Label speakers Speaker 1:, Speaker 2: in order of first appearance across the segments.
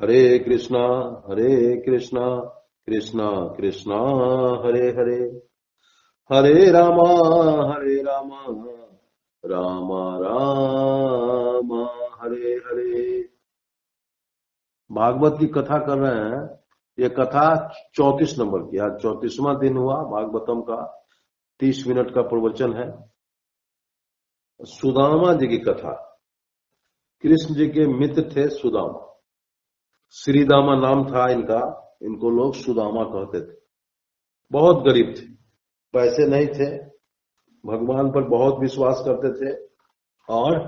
Speaker 1: हरे कृष्णा हरे कृष्णा कृष्णा कृष्णा हरे हरे, हरे रामा राम राम हरे हरे। भागवत की कथा कर रहे हैं। ये कथा 34 नंबर की, आज 34वां दिन हुआ भागवतम का। 30 मिनट का प्रवचन है। सुदामा जी की कथा। कृष्ण जी के मित्र थे सुदामा। श्रीदामा नाम था इनका। इनको लोग सुदामा कहते थे। बहुत गरीब थे, पैसे नहीं थे, भगवान पर बहुत विश्वास करते थे और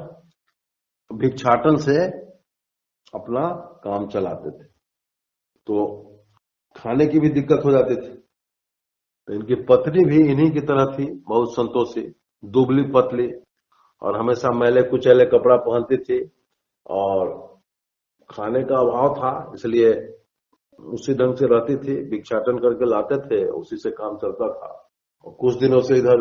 Speaker 1: भिक्षाटन से अपना काम चलाते थे। तो खाने की भी दिक्कत हो जाती थी। तो इनकी पत्नी भी इन्हीं की तरह थी, बहुत संतोषी, दुबली पतली और हमेशा मैले कुचैले कपड़ा पहनती थी। और खाने का अभाव था, इसलिए उसी ढंग से रहती थी, भिक्षाटन करके लाते थे, उसी से काम चलता था। और कुछ दिनों से इधर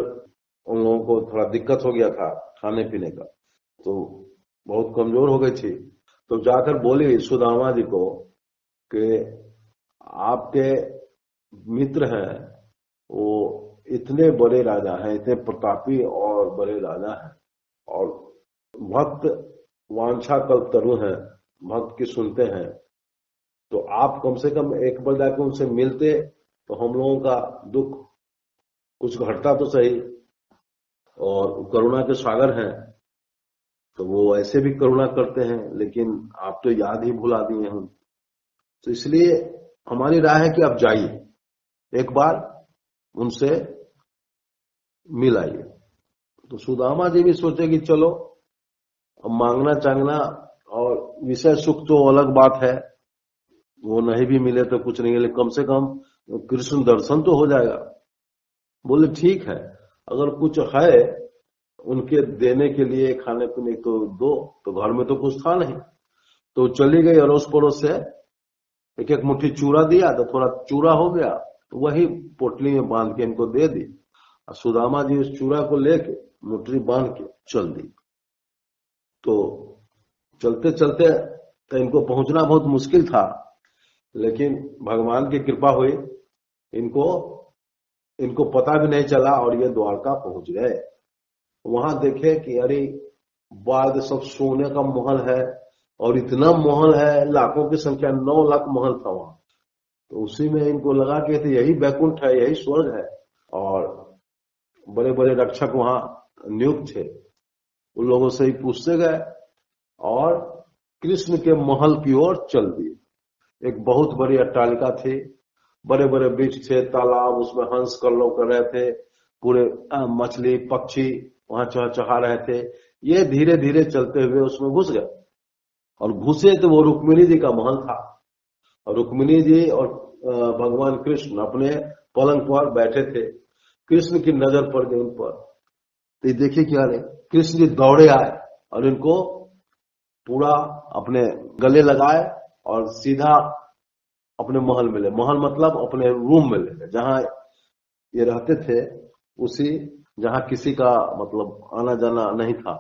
Speaker 1: उन लोगों को थोड़ा दिक्कत हो गया था खाने पीने का, तो बहुत कमजोर हो गई थी। तो जाकर बोली सुदामा जी को कि आपके मित्र हैं, वो इतने बड़े राजा हैं, इतने प्रतापी और बड़े राजा हैं, और भक्त वांछा कल्पतरु हैं, भक्त की सुनते हैं। तो आप कम से कम एक बार जाकर उनसे मिलते तो हम लोगों का दुख कुछ घटता तो सही। और करुणा के सागर हैं, तो वो ऐसे भी करुणा करते हैं, लेकिन आप तो याद ही भुला दिए हम। तो इसलिए हमारी राय है कि आप जाइए, एक बार उनसे मिल आइए। तो सुदामा जी भी सोचे कि चलो, अब मांगना चांगना और विषय सुख तो अलग बात है, वो नहीं भी मिले तो कुछ नहीं, लेकिन कम से कम कृष्ण दर्शन तो हो जाएगा। बोले ठीक है, अगर कुछ है उनके देने के लिए खाने पीने तो दो। तो घर में तो कुछ था नहीं, तो चली गई अड़ोस पड़ोस से एक एक मुट्ठी चूरा दिया, तो थोड़ा चूरा हो गया, तो वही पोटली में बांध के इनको दे दी। और सुदामा जी उस चूरा को लेके मुट्ठी बांध के चल दी। तो चलते चलते तो इनको पहुंचना बहुत मुश्किल था, लेकिन भगवान की कृपा हुई, इनको इनको पता भी नहीं चला और ये द्वारका पहुंच गए। वहां देखे कि अरे बाद सब सोने का महल है, और इतना महल है, लाखों की संख्या, 9 लाख महल था वहां। तो उसी में इनको लगा कि तो यही बैकुंठ है, यही स्वर्ग है। और बड़े बड़े रक्षक वहां नियुक्त थे, उन लोगों से ही पूछते गए और कृष्ण के महल की ओर चल दिए। एक बहुत बड़ी अट्टालिका थी, बड़े बड़े वृक्ष थे, तालाब, उसमें हंस कल्लोल कर रहे थे, पूरे मछली पक्षी वहां चहचहा रहे थे। ये धीरे धीरे चलते हुए उसमें घुस गए, और घुसे तो वो रुक्मिणी जी का महल था। और रुक्मिणी जी और भगवान कृष्ण अपने पलंग पर बैठे थे। कृष्ण की नजर पड़ गई उन पर, तो देखिए क्या रहे, कृष्ण जी दौड़े आए और इनको पूरा अपने गले लगाए और सीधा अपने महल में ले, महल मतलब अपने रूम में ले, जहां ये रहते थे, उसी जहां किसी का मतलब आना जाना नहीं था,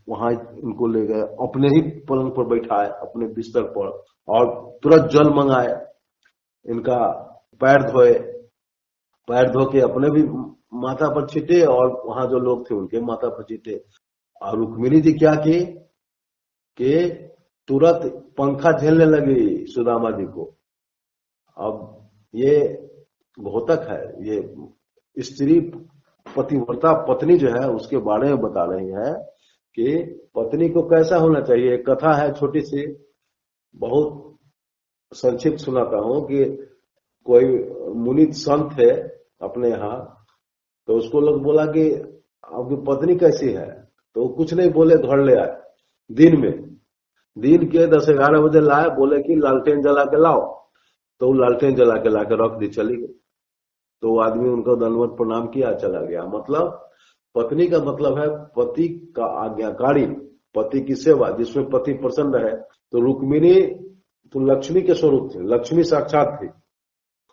Speaker 1: वहां इनको ले गए, अपने ही पलंग पर बैठाए, अपने बिस्तर पर, और तुरंत जल मंगाए, इनका पैर धोए, पैर धो के अपने भी माथा पर छीटे और वहां जो लोग थे उनके माथा पर छीटे। और रुक्मिणी जी क्या की कि तुरंत पंखा झेलने लगी सुदामा जी को। अब ये घोतक है, ये स्त्री पतिव्रता पत्नी जो है उसके बारे में बता रही है कि पत्नी को कैसा होना चाहिए। एक कथा है छोटी सी, बहुत संक्षिप्त सुनाता हूं कि कोई मुनि संत थे अपने यहाँ, तो उसको लोग बोला कि आपकी पत्नी कैसी है, तो वो कुछ नहीं बोले, घर ले आए। दिन के 10-11 बजे लाए, बोले कि लालटेन जला के लाओ, तो वो लालटेन जला के ला के रख दी, चली गई। तो वो आदमी उनको दंडवत प्रणाम किया, चला गया। मतलब पत्नी का मतलब है पति का आज्ञाकारी, पति की सेवा, जिसमें पति प्रसन्न रहे। तो रुक्मिणी तो लक्ष्मी के स्वरूप थे, लक्ष्मी साक्षात थी।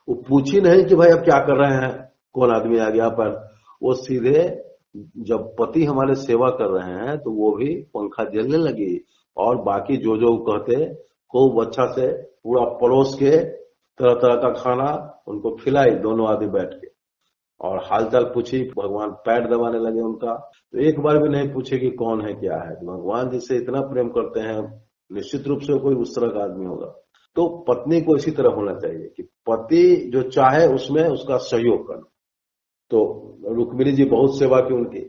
Speaker 1: वो पूछी नहीं कि भाई अब क्या कर रहे हैं, कौन आदमी आ गया, पर वो सीधे जब पति हमारे सेवा कर रहे हैं तो वो भी पंखा झेलने लगी, और बाकी जो जो कहते खूब अच्छा से पूरा परोस के तरह तरह का खाना उनको खिलाई, दोनों आदमी बैठ के, और हालचाल पूछी। भगवान पैर दबाने लगे उनका। तो एक बार भी नहीं पूछे कि कौन है क्या है। भगवान जिसे इतना प्रेम करते हैं, निश्चित रूप से कोई उस तरह का आदमी होगा। तो पत्नी को इसी तरह होना चाहिए कि पति जो चाहे उसमें उसका सहयोग करना। तो रुक्मिणी जी बहुत सेवा की उनकी।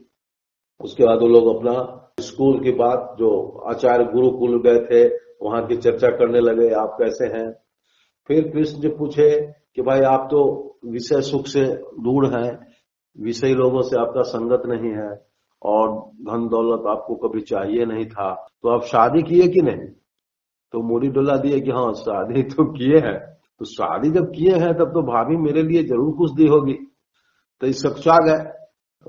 Speaker 1: उसके बाद वो लोग अपना स्कूल की बात, जो आचार्य गुरुकुल गए थे वहां की चर्चा करने लगे, आप कैसे हैं। फिर कृष्ण जी पूछे कि भाई आप तो विषय सुख से दूर हैं, विषयी लोगों से आपका संगत नहीं है, और धन दौलत आपको कभी चाहिए नहीं था, तो आप शादी किए कि नहीं। तो मोड़ी डोला दिए कि हाँ शादी तो किए हैं। तो शादी जब किए हैं तब तो भाभी मेरे लिए जरूर कुछ दी होगी। तो इस सच्चा गए,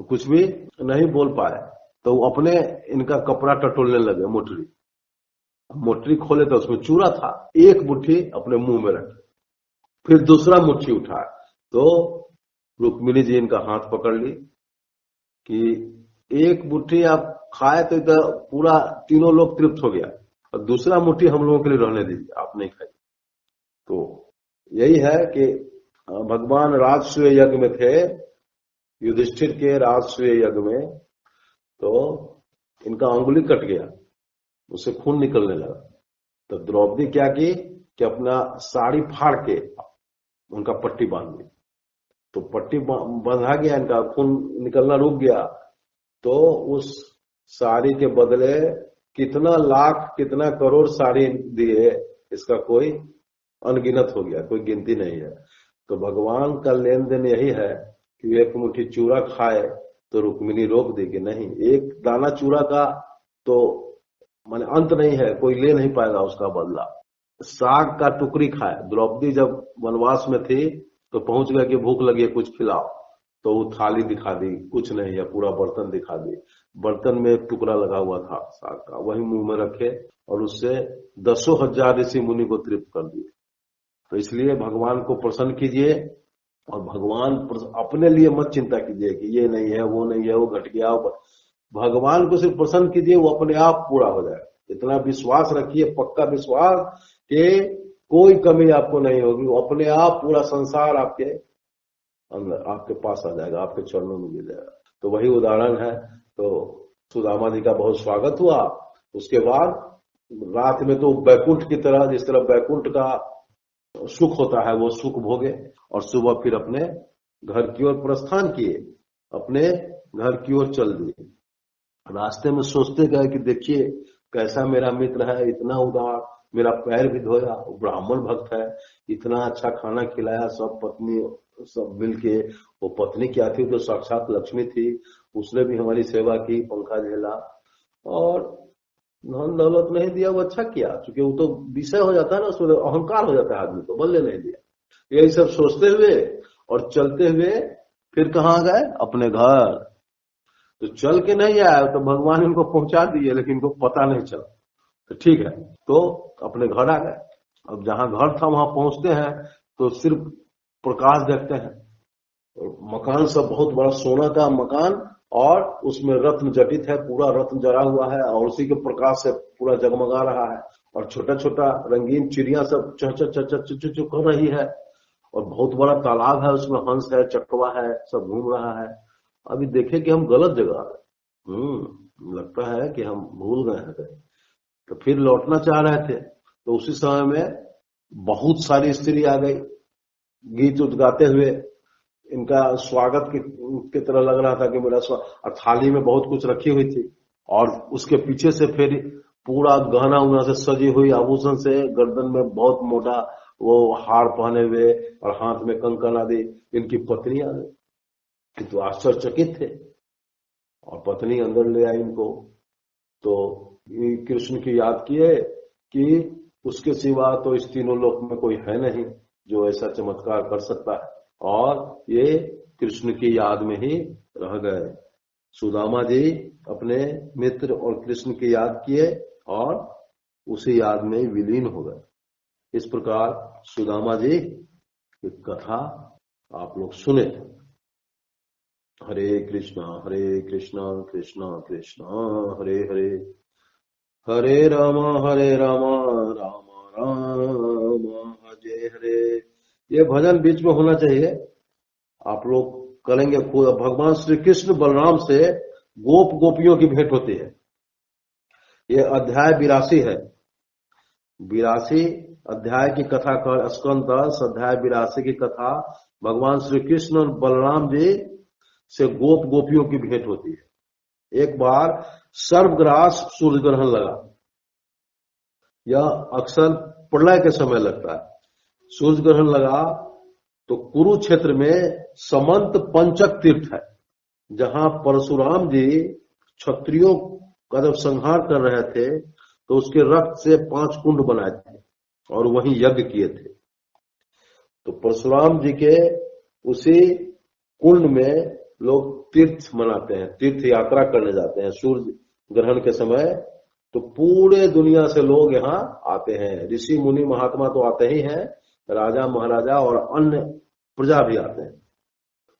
Speaker 1: कुछ भी नहीं बोल पाए। तो वो अपने इनका कपड़ा टटोलने लगे, मोटरी। मोटरी खोले तो उसमें चूरा था, एक मुट्ठी अपने मुंह में रखे, फिर दूसरा मुट्ठी उठाया। तो रुक्मिणी जी इनका हाथ पकड़ ली कि एक मुट्ठी आप खाए तो इधर पूरा तीनों लोग तृप्त हो गया, और दूसरा मुट्ठी हम लोगों के लिए रहने दीजिए, आप नहीं खाइए। तो यही है कि भगवान राजसूय यज्ञ में थे, युधिष्ठिर के राजसूय यज्ञ में। तो इनका अंगुली कट गया, उससे खून निकलने लगा। तो द्रौपदी क्या की कि अपना साड़ी फाड़ के उनका पट्टी बांध दी। तो पट्टी बंधा गया, इनका खून निकलना रुक गया। तो उस साड़ी के बदले कितना लाख कितना करोड़ साड़ी दिए, इसका कोई अनगिनत हो गया, कोई गिनती नहीं है। तो भगवान का लेन देन यही है कि एक मुट्ठी चूरा खाए तो रुक्मिणी रोक देगी नहीं, एक दाना चूरा का तो माने अंत नहीं है, कोई ले नहीं पाएगा उसका बदला। साग का टुकड़ी खाए। द्रौपदी जब वनवास में थी तो पहुंच गया कि भूख लगी है कुछ खिलाओ, तो वो थाली दिखा दी, कुछ नहीं है, पूरा बर्तन दिखा दी। बर्तन में एक टुकड़ा लगा हुआ था साग का, वही मुंह में रखे और उससे 10,000 ऋषि मुनि को तृप्त कर दिए। तो इसलिए भगवान को प्रसन्न कीजिए, और भगवान अपने लिए मत चिंता कीजिए कि ये नहीं है, वो नहीं है, वो घट गया। भगवान को सिर्फ प्रसन्न कीजिए, वो अपने आप पूरा हो जाएगा। इतना विश्वास रखिए, पक्का विश्वास कि कोई कमी आपको नहीं होगी, वो अपने आप पूरा संसार आपके अंदर आपके पास आ जाएगा, आपके चरणों में गिर जाएगा। तो वही उदाहरण है। तो सुदामा जी का बहुत स्वागत हुआ। उसके बाद रात में तो बैकुंठ की तरह, जिस तरह बैकुंठ का सुख होता है वो सुख भोगे, और सुबह फिर अपने घर की ओर प्रस्थान किए, अपने घर की ओर चल दिए। रास्ते में सोचते गए कि देखिए कैसा मेरा मित्र है, इतना उदार, मेरा पैर भी धोया, ब्राह्मण भक्त है, इतना अच्छा खाना खिलाया, सब पत्नी सब मिलके। वो पत्नी क्या थी, तो साक्षात लक्ष्मी थी, उसने भी हमारी सेवा की, पंखा झेला, और धन दौलत नहीं दिया वो अच्छा किया, क्योंकि वो तो विषय हो जाता है ना, उसमें अहंकार हो जाता है आदमी को, बल्ले नहीं दिया। यही सब सोचते हुए और चलते हुए फिर कहाँ गए, अपने घर। तो चल के नहीं आया तो भगवान इनको पहुंचा दिए, लेकिन इनको पता नहीं चला। तो ठीक है, तो अपने घर आ गए। अब जहां घर था वहां पहुंचते हैं तो सिर्फ प्रकाश देखते हैं। मकान सब बहुत बड़ा सोना का मकान, और उसमें रत्न जटित है, पूरा रत्न जरा हुआ है, और उसी के प्रकाश से पूरा जगमगा रहा है। और छोटा छोटा रंगीन चिड़िया सब चह चह चह चह चुचु चु कर रही है। और बहुत बड़ा तालाब है, उसमें हंस है, चकवा है, सब घूम रहा है। अभी देखे कि हम गलत जगह है। लगता है कि हम भूल गए हैं कहीं। तो फिर लौटना चाह रहे थे, तो उसी समय में बहुत सारी स्त्री आ गई, गीत उत गाते हुए। इनका स्वागत की तरह लग रहा था कि मेरा स्वागत। और थाली में बहुत कुछ रखी हुई थी, और उसके पीछे से फिर पूरा गहना उना से सजी हुई, आभूषण से, गर्दन में बहुत मोटा वो हार पहने हुए, और हाथ में कंकन आदि। इनकी पत्नी आ गई, तो आश्चर्यचकित थे, और पत्नी अंदर ले आई इनको। तो कृष्ण की याद किए कि उसके सिवा तो इस तीनों लोक में कोई है नहीं जो ऐसा चमत्कार कर सकता है, और ये कृष्ण की याद में ही रह गए। सुदामा जी अपने मित्र और कृष्ण की याद किए और उसी याद में विलीन हो गए। इस प्रकार सुदामा जी की कथा आप लोग सुने। हरे कृष्णा कृष्णा कृष्णा हरे हरे, हरे राम राम राम हरे हरे। ये भजन बीच में होना चाहिए, आप लोग करेंगे खुद। भगवान श्री कृष्ण बलराम से गोप गोपियों की भेंट होती है। ये अध्याय 82 है। 82 अध्याय की कथा कर, स्कंद 10 अध्याय 82 की कथा। भगवान श्री कृष्ण और बलराम जी से गोप गोपियों की भेंट होती है। एक बार सर्वग्रास सूर्य ग्रहण लगा। यह अक्सर प्रलय के समय लगता है। सूर्य ग्रहण लगा तो कुरुक्षेत्र में समंत पंचक तीर्थ है, जहां परशुराम जी क्षत्रियों का जब संहार कर रहे थे तो उसके रक्त से 5 कुंड बनाए थे और वहीं यज्ञ किए थे। तो परशुराम जी के उसी कुंड में लोग तीर्थ मनाते हैं, तीर्थ यात्रा करने जाते हैं सूर्य ग्रहण के समय। तो पूरे दुनिया से लोग यहाँ आते हैं, ऋषि मुनि महात्मा तो आते ही हैं, राजा महाराजा और अन्य प्रजा भी आते हैं।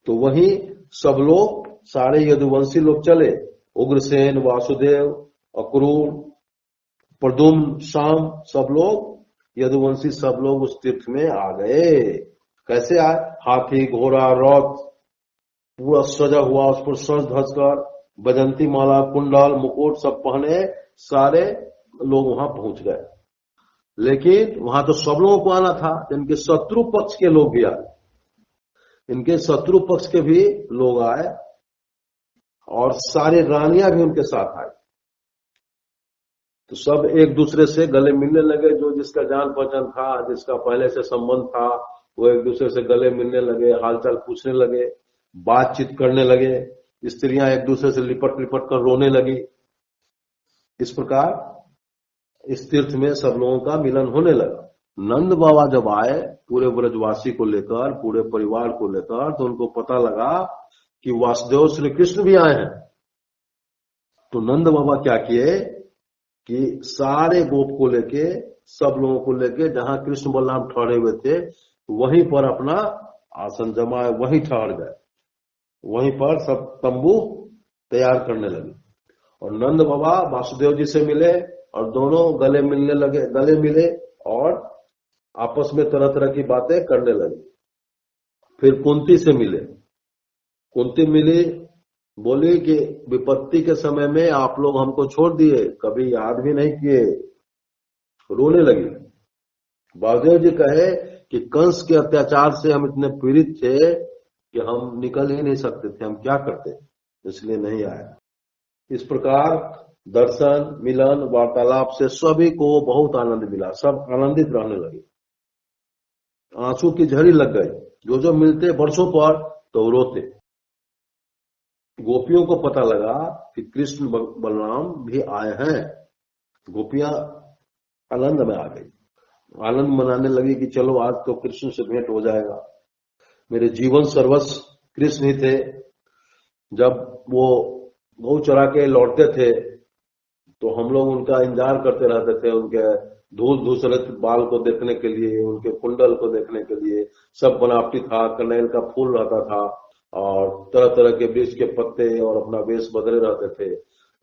Speaker 1: तो वहीं सब लोग, सारे यदुवंशी लोग चले, उग्रसेन, वासुदेव, अक्रूर, प्रद्युम्न, शाम, सब लोग यदुवंशी सब लोग उस तीर्थ में आ गए। कैसे आए? हाथी, घोड़ा, रथ पूरा सजा हुआ, उस पर सज धज कर बजंती माला, कुंडल, मुकुट सब पहने सारे लोग वहां पहुंच गए। लेकिन वहां तो सब लोगों को आना था, इनके शत्रु पक्ष के लोग भी आए, इनके शत्रु पक्ष के भी लोग आए और सारी रानियां भी उनके साथ आई। तो सब एक दूसरे से गले मिलने लगे। जो जिसका जान पहचान था, जिसका पहले से संबंध था, वो एक दूसरे से गले मिलने लगे, हालचाल पूछने लगे, बातचीत करने लगे। स्त्रियां एक दूसरे से लिपट लिपट कर रोने लगी। इस प्रकार इस तीर्थ में सब लोगों का मिलन होने लगा। नंद बाबा जब आए पूरे ब्रजवासी को लेकर, पूरे परिवार को लेकर, तो उनको पता लगा कि वासुदेव श्री कृष्ण भी आए हैं। तो नंद बाबा क्या किए कि सारे गोप को लेके, सब लोगों को लेके, जहां कृष्ण बलराम ठहरे हुए थे वहीं पर अपना आसन जमाए, वहीं ठहर गए। वहीं पर सब तंबू तैयार करने लगे और नंद बाबा वासुदेव जी से मिले और दोनों गले मिलने लगे, गले मिले और आपस में तरह तरह की बातें करने लगे। फिर कुंती से मिले। कुंती मिली, बोली कि विपत्ति के समय में आप लोग हमको छोड़ दिए, कभी याद भी नहीं किए। रोने लगी। वासुदेव जी कहे कि कंस के अत्याचार से हम इतने पीड़ित थे कि हम निकल ही नहीं सकते थे, हम क्या करते, इसलिए नहीं आया। इस प्रकार दर्शन, मिलन, वार्तालाप से सभी को बहुत आनंद मिला। सब आनंदित रहने लगे, आंसू की झड़ी लग गई। जो मिलते वर्षों पर तो रोते। गोपियों को पता लगा कि कृष्ण बलराम भी आए हैं। गोपियां आनंद में आ गई, आनंद मनाने लगी कि चलो आज तो कृष्ण से भेंट हो जाएगा। मेरे जीवन सर्वस्व कृष्ण ही थे। जब वो गौ चरा के लौटते थे तो हम लोग उनका इंतजार करते रहते थे, उनके धूल धूसरित बाल को देखने के लिए, उनके कुंडल को देखने के लिए। सब बनावटी था, कनैल का फूल रहता था और तरह तरह के वृक्ष के पत्ते और अपना वेश बदले रहते थे।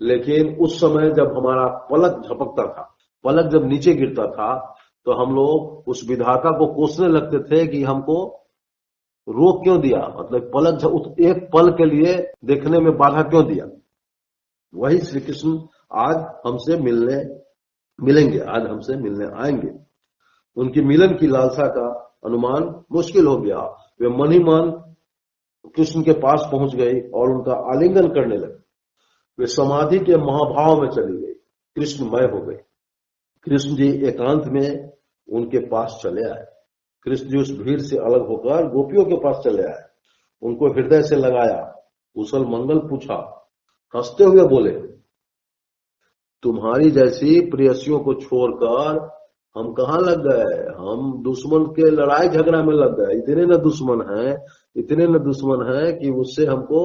Speaker 1: लेकिन उस समय जब हमारा पलक झपकता था, पलक जब नीचे गिरता था, तो हम लोग उस विधाता को कोसने लगते थे कि हमको रोक क्यों दिया, मतलब पलक एक पल के लिए देखने में बाधा क्यों दिया। वही श्री कृष्ण आज हमसे मिलेंगे, आज हमसे मिलने आएंगे। उनकी मिलन की लालसा का अनुमान मुश्किल हो गया। वे मन ही मन कृष्ण के पास पहुंच गई और उनका आलिंगन करने लगे। वे समाधि के महाभाव में चली गई, कृष्णमय हो गई। कृष्ण जी एकांत में उनके पास चले आए। कृष्ण जी उस भीड़ से अलग होकर गोपियों के पास चले आए, उनको हृदय से लगाया, कुशल मंगल पूछा, हंसते हुए बोले, तुम्हारी जैसी प्रेयसियों को छोड़कर हम कहां लग गए, हम दुश्मन के लड़ाई झगड़ा में लग गए। इतने न दुश्मन है कि उससे हमको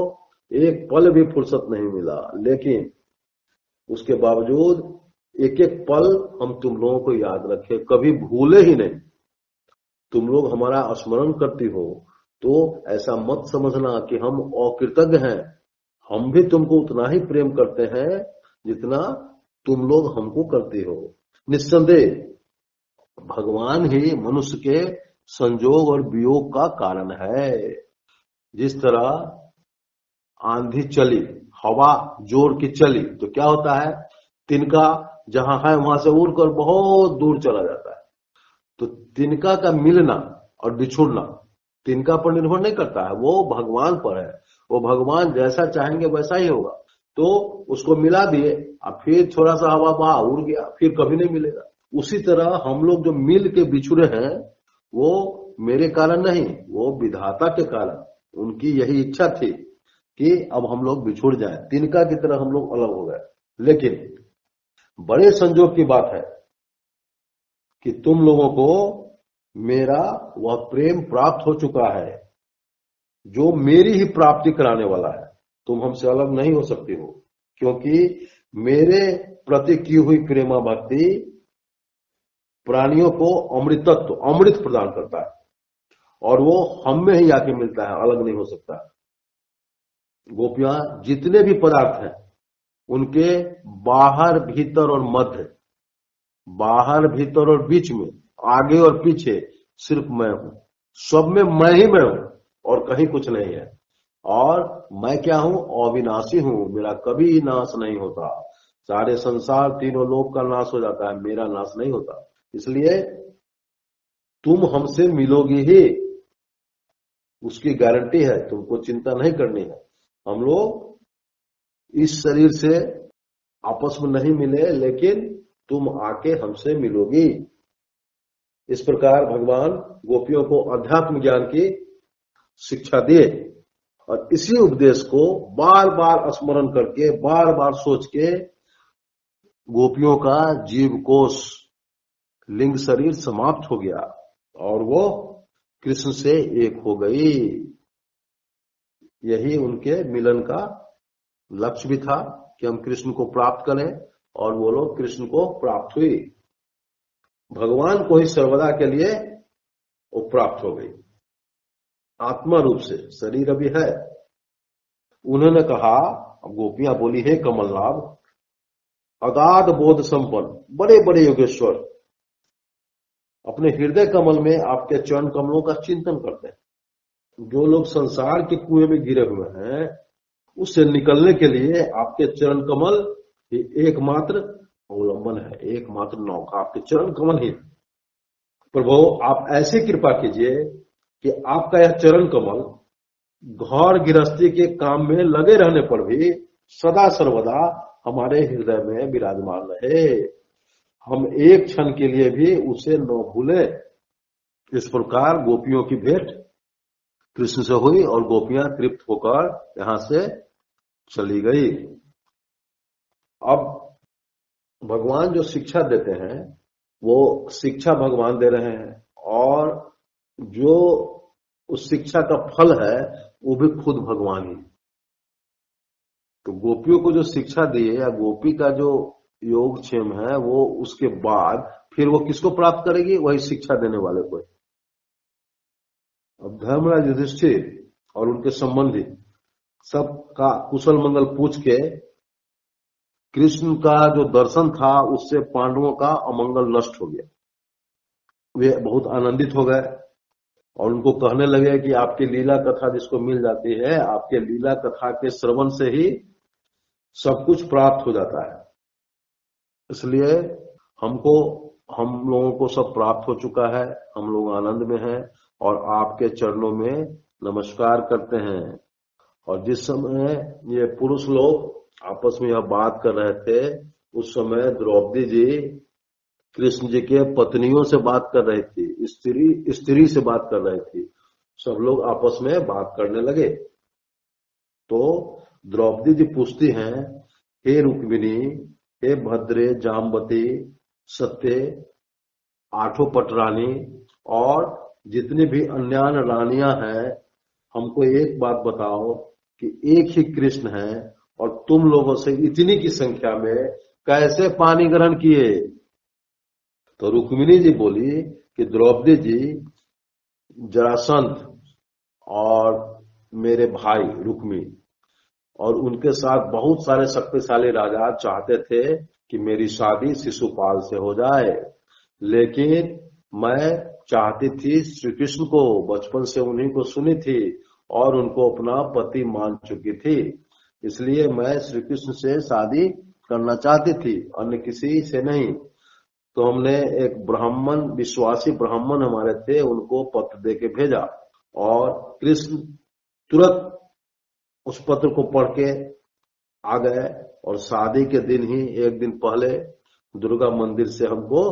Speaker 1: एक पल भी फुर्सत नहीं मिला। लेकिन उसके बावजूद एक एक पल हम तुम लोगों को याद रखे, कभी भूले ही नहीं। तुम लोग हमारा स्मरण करती हो तो ऐसा मत समझना कि हम अकृतज्ञ हैं। हम भी तुमको उतना ही प्रेम करते हैं जितना तुम लोग हमको करते हो। निस्संदेह भगवान ही मनुष्य के संजोग और वियोग का कारण है। जिस तरह आंधी चली, हवा जोर की चली, तो क्या होता है, तिनका जहां है वहां से उड़कर बहुत दूर चला जाता है। तो तिनका का मिलना और बिछुड़ना तिनका पर निर्भर नहीं करता है, वो भगवान पर है। वो भगवान जैसा चाहेंगे वैसा ही होगा। तो उसको मिला दिए, अब फिर थोड़ा सा हवा बहा, उड़ गया, फिर कभी नहीं मिलेगा। उसी तरह हम लोग जो मिल के बिछुड़े हैं, वो मेरे कारण नहीं, वो विधाता के कारण, उनकी यही इच्छा थी कि अब हम लोग बिछुड़ जाएं, तिनका की तरह हम लोग अलग हो गए। लेकिन बड़े संजोग की बात है कि तुम लोगों को मेरा वह प्रेम प्राप्त हो चुका है जो मेरी ही प्राप्ति कराने वाला है। तुम हमसे अलग नहीं हो सकती हो, क्योंकि मेरे प्रति की हुई प्रेमा भक्ति प्राणियों को अमृतत्व, अमृत प्रदान करता है, और वो हम में ही आके मिलता है, अलग नहीं हो सकता। गोपियां जितने भी पदार्थ हैं, उनके बाहर, भीतर और मध्य, बाहर, भीतर और बीच में, आगे और पीछे सिर्फ मैं हूं। सब में मैं ही मैं हूं और कहीं कुछ नहीं है। और मैं क्या हूं, अविनाशी हूं, मेरा कभी नाश नहीं होता। सारे संसार, तीनों लोक का नाश हो जाता है, मेरा नाश नहीं होता। इसलिए तुम हमसे मिलोगी ही, उसकी गारंटी है, तुमको चिंता नहीं करनी है। हम लोग इस शरीर से आपस में नहीं मिले, लेकिन तुम आके हमसे मिलोगी। इस प्रकार भगवान गोपियों को अध्यात्म ज्ञान की शिक्षा दिए, और इसी उपदेश को बार बार स्मरण करके, बार बार सोच के गोपियों का जीव कोश, लिंग शरीर समाप्त हो गया और वो कृष्ण से एक हो गई। यही उनके मिलन का लक्ष्य भी था कि हम कृष्ण को प्राप्त करें, और वो लोग कृष्ण को प्राप्त हुई। भगवान को ही सर्वदा के लिए वो प्राप्त हो गई आत्मा रूप से, शरीर अभी है। उन्होंने कहा, गोपियां बोली, हे कमलनाभ, अगाध बोध संपन्न बड़े बड़े योगेश्वर, अपने हृदय कमल में आपके चरण कमलों का चिंतन करते हैं। जो लोग संसार के कुएं में गिरे हुए हैं, उससे निकलने के लिए आपके चरण कमल एकमात्र अवलंबन है, एकमात्र नौका आपके चरण कमल ही। प्रभु, आप ऐसी कृपा कीजिए कि आपका यह चरण कमल घर गृहस्थी के काम में लगे रहने पर भी सदा सर्वदा हमारे हृदय में विराजमान रहे, हम एक क्षण के लिए भी उसे न भूले। इस प्रकार गोपियों की भेंट कृष्ण से हुई और गोपियां तृप्त होकर यहां से चली गई। अब भगवान जो शिक्षा देते हैं, वो शिक्षा भगवान दे रहे हैं, और जो उस शिक्षा का फल है वो भी खुद भगवान ही। तो गोपियों को जो शिक्षा दी है, या गोपी का जो योगक्षेम है, वो उसके बाद फिर वो किसको प्राप्त करेगी, वही शिक्षा देने वाले को। अब धर्मराज युधिष्ठिर और उनके संबंधी सबका कुशल मंगल पूछ के, कृष्ण का जो दर्शन था उससे पांडवों का अमंगल नष्ट हो गया। वे बहुत आनंदित हो गए और उनको कहने लगे कि आपकी लीला कथा जिसको मिल जाती है, आपके लीला कथा के श्रवण से ही सब कुछ प्राप्त हो जाता है। इसलिए हम लोगों को सब प्राप्त हो चुका है, हम लोग आनंद में हैं और आपके चरणों में नमस्कार करते हैं। और जिस समय ये पुरुष लोग आपस में यह बात कर रहे थे, उस समय द्रौपदी जी कृष्ण जी के पत्नियों से बात कर रही थी, स्त्री से बात कर रही थी। सब लोग आपस में बात करने लगे। तो द्रौपदी जी पूछती हैं, हे रुक्मिणी, हे भद्रे, जाम्बती, सत्य, आठों पटरानी और जितनी भी अन्य रानियां हैं, हमको एक बात बताओ कि एक ही कृष्ण है और तुम लोगों से इतनी की संख्या में कैसे पानी ग्रहण किए। तो रुक्मिणी जी बोली कि द्रौपदी जी, जरासंध और मेरे भाई रुक्मी और उनके साथ बहुत सारे शक्तिशाली राजा चाहते थे कि मेरी शादी शिशुपाल से हो जाए, लेकिन मैं चाहती थी श्री कृष्ण को, बचपन से उन्हीं को सुनी थी और उनको अपना पति मान चुकी थी, इसलिए मैं श्री कृष्ण से शादी करना चाहती थी, अन्य किसी से नहीं। तो हमने एक ब्राह्मण, विश्वासी ब्राह्मण हमारे थे, उनको पत्र देके भेजा और कृष्ण तुरंत उस पत्र को पढ़ के आ गए और शादी के दिन ही एक दिन पहले दुर्गा मंदिर से हमको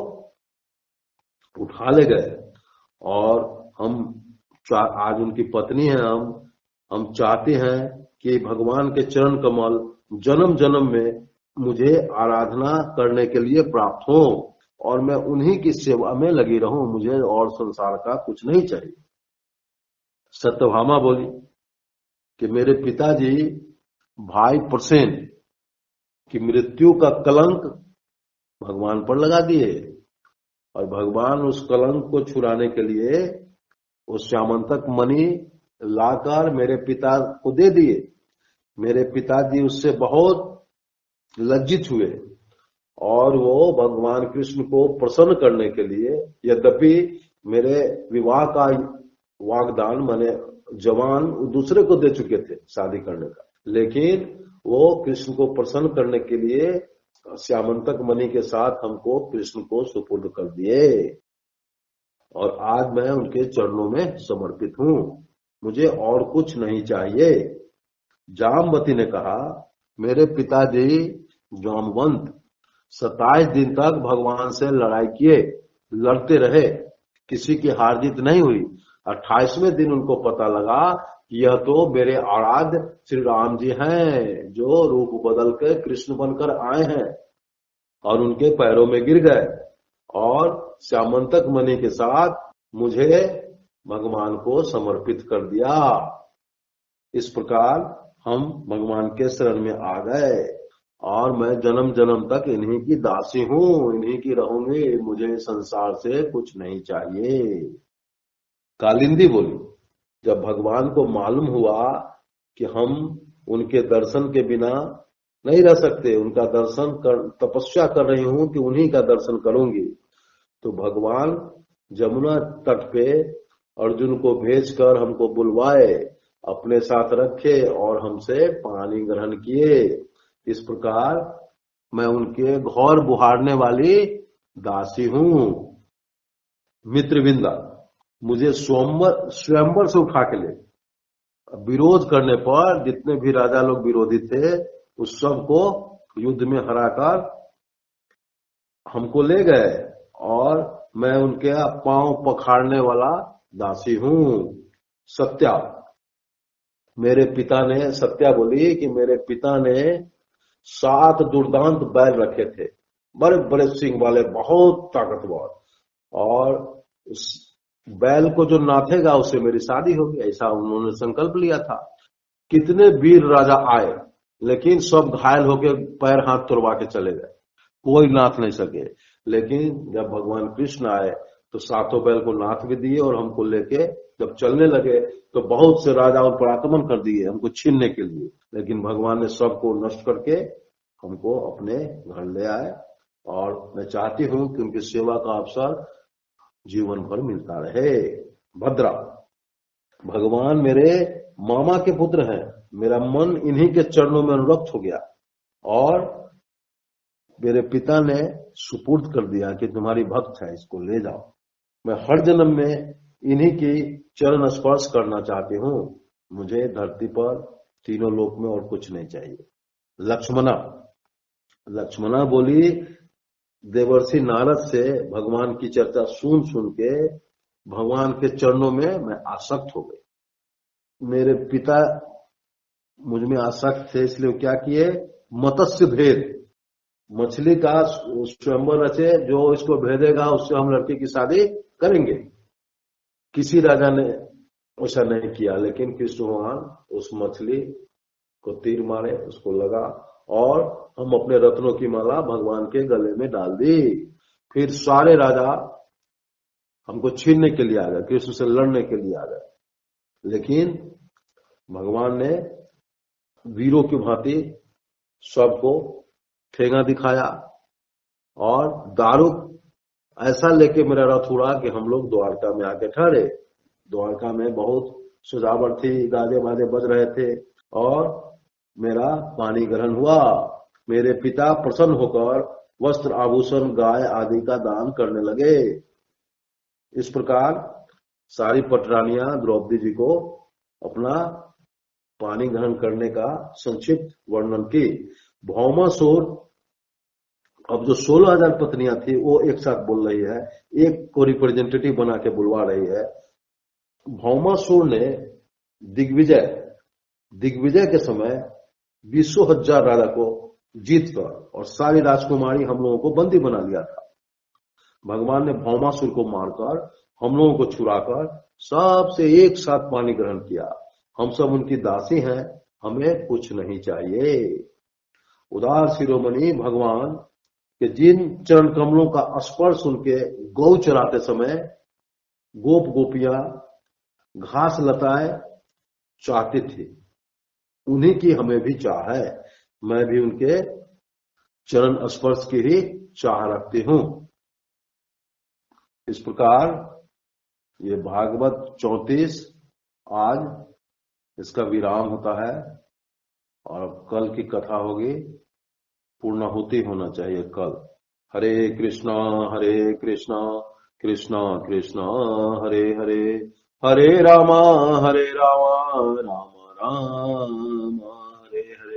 Speaker 1: उठा ले गए। और हम आज उनकी पत्नी है, हम चाहते हैं कि भगवान के चरण कमल जन्म जन्म में मुझे आराधना करने के लिए प्राप्त हो और मैं उन्हीं की सेवा में लगी रहूं, मुझे और संसार का कुछ नहीं चाहिए। सत्यभामा बोली कि मेरे पिताजी भाई प्रसेन की मृत्यु का कलंक भगवान पर लगा दिए और भगवान उस कलंक को छुड़ाने के लिए उस श्यामंतक मणि लाकर मेरे पिता को दे दिए। मेरे पिताजी उससे बहुत लज्जित हुए और वो भगवान कृष्ण को प्रसन्न करने के लिए, यद्यपि मेरे विवाह का वाग्दान माने जवान दूसरे को दे चुके थे शादी करने का, लेकिन वो कृष्ण को प्रसन्न करने के लिए श्यामंतक मणि के साथ हमको कृष्ण को सुपुर्द कर दिए और आज मैं उनके चरणों में समर्पित हूं, मुझे और कुछ नहीं चाहिए। जामवती ने कहा, मेरे पिताजी जामवंत 27 दिन तक भगवान से लड़ाई किए, लड़ते रहे, किसी की हार जीत नहीं हुई। 28वें दिन उनको पता लगा कि यह तो मेरे आराध्य श्री राम जी हैं जो रूप बदल के कृष्ण बनकर आए हैं, और उनके पैरों में गिर गए और श्यामंतक मणि के साथ मुझे भगवान को समर्पित कर दिया। इस प्रकार हम भगवान के शरण में आ गए और मैं जन्म जन्म तक इन्हीं की दासी हूं, इन्हीं की रहूंगी, मुझे संसार से कुछ नहीं चाहिए। कालिंदी बोली, जब भगवान को मालूम हुआ कि हम उनके दर्शन के बिना नहीं रह सकते, उनका दर्शन तपस्या कर रही हूं कि उन्हीं का दर्शन करूंगी, तो भगवान जमुना तट पे अर्जुन को भेजकर हमको बुलवाए, अपने साथ रखे और हमसे पानी ग्रहण किए। इस प्रकार मैं उनके घौर बुहारने वाली दासी हूं। मित्रविंदा, मुझे स्वयंवर से उठा के ले, विरोध करने पर जितने भी राजा लोग विरोधी थे उस सब को युद्ध में हराकर हमको ले गए और मैं उनके पांव पखाड़ने वाला दासी हूं। सत्या, मेरे पिता ने, सत्या बोली कि मेरे पिता ने 7 दुर्दांत बैल रखे थे, बड़े बड़े सिंह वाले, बहुत ताकतवर, और उस बैल को जो नाथेगा उससे मेरी शादी होगी, ऐसा उन्होंने संकल्प लिया था। कितने वीर राजा आए लेकिन सब घायल होकर पैर हाथ तोड़वा के चले गए, कोई नाथ नहीं सके। लेकिन जब भगवान कृष्ण आए तो 7 बैल को नाथ भी दिए और हमको लेके जब चलने लगे तो बहुत से राजाओं पर आक्रमण कर दिए हमको छीनने के लिए, लेकिन भगवान ने सबको नष्ट करके हमको अपने घर ले आए। और मैं चाहती हूं कि उनकी सेवा का अवसर जीवन भर मिलता रहे। भद्रा, भगवान मेरे मामा के पुत्र हैं, मेरा मन इन्हीं के चरणों में अनुरक्त हो गया और मेरे पिता ने सुपुर्द कर दिया कि तुम्हारी भक्त है, इसको ले जाओ। मैं हर जन्म में इन्हीं की चरण स्पर्श करना चाहती हूँ, मुझे धरती पर तीनों लोक में और कुछ नहीं चाहिए। लक्ष्मणा, लक्ष्मणा बोली, देवर्षि नारद से भगवान की चर्चा सुन सुन के भगवान के चरणों में मैं आसक्त हो गई। मेरे पिता मुझ में आसक्त थे, इसलिए क्या किए, मत्स्य भेद, मछली का स्वयंवर रचे, जो इसको भेदेगा उससे हम लड़के की शादी करेंगे। किसी राजा ने ऐसा नहीं किया, लेकिन कृष्ण भगवान उस मछली को तीर मारे, उसको लगा और हम अपने रत्नों की माला भगवान के गले में डाल दी। फिर सारे राजा हमको छीनने के लिए आ गए, कृष्ण से लड़ने के लिए आ गए, लेकिन भगवान ने वीरों की भांति सबको ठेंगा दिखाया और दारुक ऐसा लेके मेरा रथ उड़ा कि हम लोग द्वारका में आके ठहरे। द्वारका में बहुत सजावट थी, गाजे बाजे बज रहे थे और मेरा पानी ग्रहण हुआ। मेरे पिता प्रसन्न होकर वस्त्र आभूषण गाय आदि का दान करने लगे। इस प्रकार सारी पटरानियां द्रौपदी जी को अपना पानी ग्रहण करने का संक्षिप्त वर्णन की। भौमासुर अब जो 16,000 पत्नियां थी वो एक साथ बोल रही है, एक को रिप्रेजेंटेटिव बना के बुलवा रही है। भौमासुर ने दिग्विजय के समय 20,000 राजा को जीतकर और सारी राजकुमारी हम लोगों को बंदी बना लिया था। भगवान ने भौमासुर को मारकर हम लोगों को छुड़ाकर सबसे एक साथ पानी ग्रहण किया। हम सब उनकी दासी हैं, हमें कुछ नहीं चाहिए। उदार शिरोमणि भगवान के जिन चरण कमलों का स्पर्श उनके गौ चराते समय गोप गोपियां घास लताएं चाहती थी, उन्हीं की हमें भी चाह है। मैं भी उनके चरण स्पर्श की ही चाह रखती हूं। इस प्रकार ये भागवत 34 आज इसका विराम होता है और कल की कथा होगी, पूर्णाहुति होना चाहिए कल। हरे कृष्णा कृष्णा कृष्णा हरे हरे, हरे रामा राम राम हरे हरे।